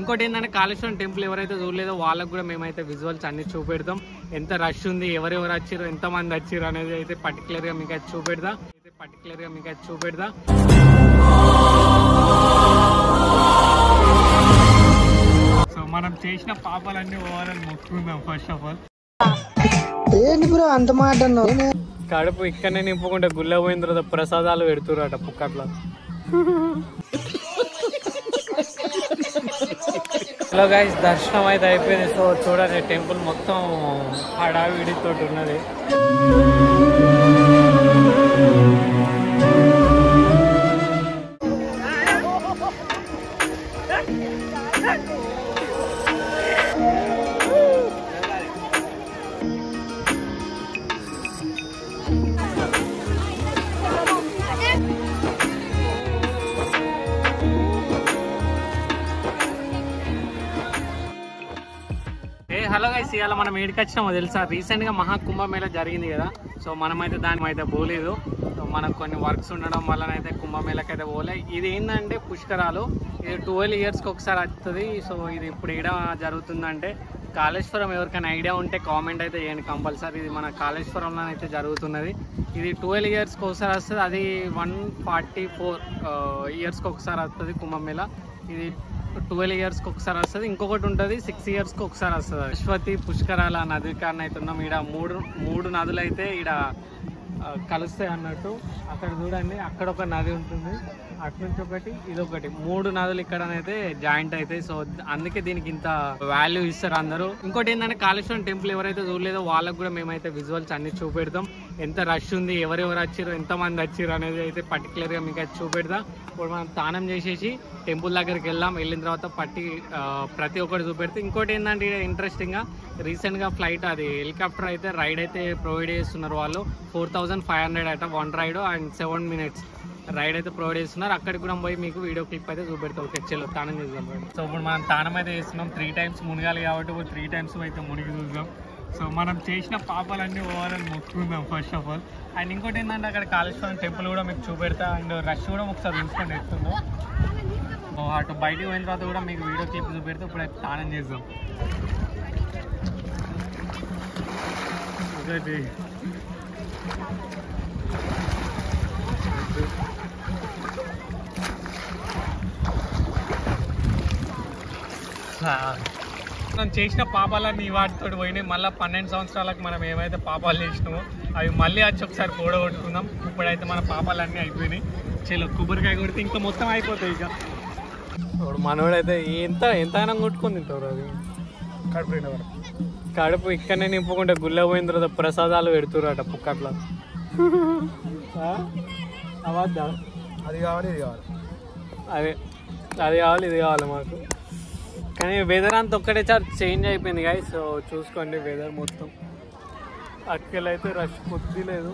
ఇంకోటి ఏంటంటే కాళేశ్వరం టెంపుల్ ఎవరైతే చూడలేదో వాళ్ళకు కూడా మేమైతే విజువల్స్ అన్ని చూపెడతాం. ఎంత రష్ ఉంది, ఎవరెవరు వచ్చారు, ఎంతమంది వచ్చారు అనేది అయితే పర్టికులర్గా మీకు అయితే చూపెడదా. సో మనం చేసిన పాపాలన్నీ పోవాలని మొక్కుకుందాం. ఫస్ట్ ఆఫ్ ఆల్ ఏంటి బ్రో అంత మాట అన్నావు? కడుపు ఇక్కడనే నింపుకుంటే గుళ్ళ పోయిన తర్వాత ప్రసాదాలు పెడుతురట పుక్కట్ల. హలో గైస్, దర్శనం అయితే అయిపోయింది. సో చూడండి, టెంపుల్ మొత్తం హడావిడితో ఉన్నది. హలో గైస్, ఇవాళ మనం ఏడికి వచ్చినామో తెలుసా? రీసెంట్గా మహాకుంభమేళ జరిగింది కదా. సో మనమైతే దానికి అయితే పోలేదు. సో మనకు కొన్ని వర్క్స్ ఉండడం వల్లనైతే కుంభమేళకైతే పోలే. ఇది ఏంటంటే పుష్కరాలు, ఇది 12 yearsకి ఒకసారి వస్తుంది. సో ఇది ఇప్పుడు ఏడ జరుగుతుందంటే కాళేశ్వరం. ఎవరికైనా ఐడియా ఉంటే కామెంట్ అయితే చేయండి కంపల్సరీ. ఇది మన కాళేశ్వరంలో అయితే జరుగుతున్నది. ఇది 12 yearsకి ఒకసారి వస్తుంది. అది 144 yearsకి ఒకసారి వస్తుంది కుంభమేళ. ఇది 12 yearsకి ఒకసారి వస్తుంది. ఇంకొకటి ఉంటుంది 6 yearsకి ఒకసారి వస్తుంది. అశ్వతి పుష్కరాల నది కారణం అయితే ఉన్నాం. ఈడ మూడు నదులు అయితే ఈడ కలుస్తాయి అన్నట్టు. అక్కడ చూడండి, అక్కడ ఒక నది ఉంటుంది, అట్నుంచి ఒకటి, ఇదొకటి, 3 నదులు ఇక్కడనైతే జాయింట్ అవుతాయి. సో అందుకే దీనికి ఇంత వాల్యూ ఇస్తారు అందరూ. ఇంకోటి ఏంటంటే కాళేశ్వరం టెంపుల్ ఎవరైతే చూడలేదో వాళ్ళకు కూడా మేమైతే విజువల్స్ అన్ని చూపెడతాం. ఎంత రష్ ఉంది, ఎవరెవరు వచ్చారు, ఎంతమంది వచ్చారు అనేది అయితే పర్టికులర్గా మీకు అయితే చూపెడతాం. ఇప్పుడు మనం స్నానం చేసేసి టెంపుల్ దగ్గరికి వెళ్ళిన తర్వాత ప్రతి ఒక్కటి చూపెడితే. ఇంకోటి ఏంటంటే ఇంట్రెస్టింగ్గా రీసెంట్గా ఫ్లైట్ అది హెలికాప్టర్ అయితే రైడ్ అయితే ప్రొవైడ్ చేస్తున్నారు వాళ్ళు. 4500 అట 1 రైడ్ అండ్ 7 minutes రైడ్ అయితే ప్రొవైడ్ చేస్తున్నారు. అక్కడికి కూడా పోయి మీకు వీడియో క్లిప్ అయితే చూపెడతాం. చర్చలో స్నానం చేద్దాం. సో ఇప్పుడు మనం స్నానం అయితే చేస్తున్నాం. 3 times మునగాలి కాబట్టి 3 times అయితే మునిగి చూద్దాం. సో మనం చేసిన పాపాలన్నీ పోవాలని మొక్కుకుందాం ఫస్ట్ ఆఫ్ ఆల్. అండ్ ఇంకోటి ఏంటంటే అక్కడ కాళేశ్వరం టెంపుల్ కూడా మీకు చూపెడతా. అండ్ రష్ కూడా ఒకసారి చూసుకొని ఎత్తుందో. అటు బయటికి పోయిన తర్వాత కూడా మీకు వీడియో క్లిప్ చూపెడితే ఇప్పుడు అయితే స్నానం చేద్దాం. ఒకటి మనం చేసిన పాపాలన్నీ వాటితో పోయినాయి. మళ్ళీ 12 సంవత్సరాలకు మనం ఏమైతే పాపాలు చేసినామో అవి మళ్ళీ వచ్చి ఒకసారి కూడగొట్టుకుందాం. ఇప్పుడైతే మన పాపాలన్నీ అయిపోయినాయి. చలో కొబ్బరికాయ కొడితే ఇంకా మొత్తం అయిపోతాయి. ఇక ఇప్పుడు మనోడైతే ఎంతైనా కొట్టుకొని తింటారు. అది కడుపు ఇక్కడనే నింపుకుంటే గుళ్ళ పోయిన తర్వాత ప్రసాదాలు పెడుతురట పుక్కట్ల. అవద్దా? అది కావాలి, ఇది కావాలి, అది కావాలి, ఇది కావాలి మాకు. కానీ వెదర్ అంతా ఒక్కటే సార్ చేంజ్ అయిపోయింది గాయ్. సో చూసుకోండి, వెదర్ మొత్తం అక్కలైతే రష్ కొద్ది లేదు.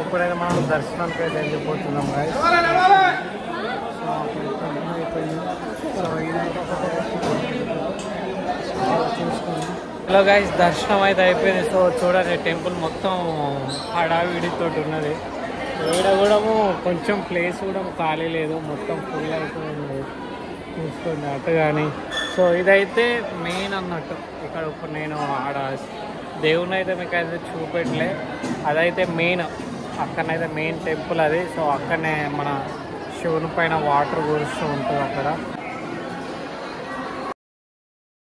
ఇప్పుడైతే మనం దర్శనానికి అయితే వెళ్ళిపోతున్నాం guys. సో టెంపుల్ అయిపోయింది. సో ఇదైతే హలో గైస్, దర్శనం అయితే అయిపోయింది. సో చూడండి టెంపుల్ మొత్తం హడావిడితో ఉన్నది. ఇక్కడ కూడా కొంచెం ప్లేస్ కూడా ఖాళీ లేదు, మొత్తం ఫుల్ అయిపోయింది చూసుకోండి అటు కానీ. సో ఇదైతే మెయిన్ అన్నట్టు. ఇక్కడ ఇప్పుడు నేను ఆడ దేవుని అయితే మీకు అయితే చూపెట్టలే, అదైతే మెయిన్. అక్కడనైతే మెయిన్ టెంపుల్ అది. సో అక్కడనే మన శివుని పైన వాటర్ కురుస్తూ ఉంటుంది అక్కడ.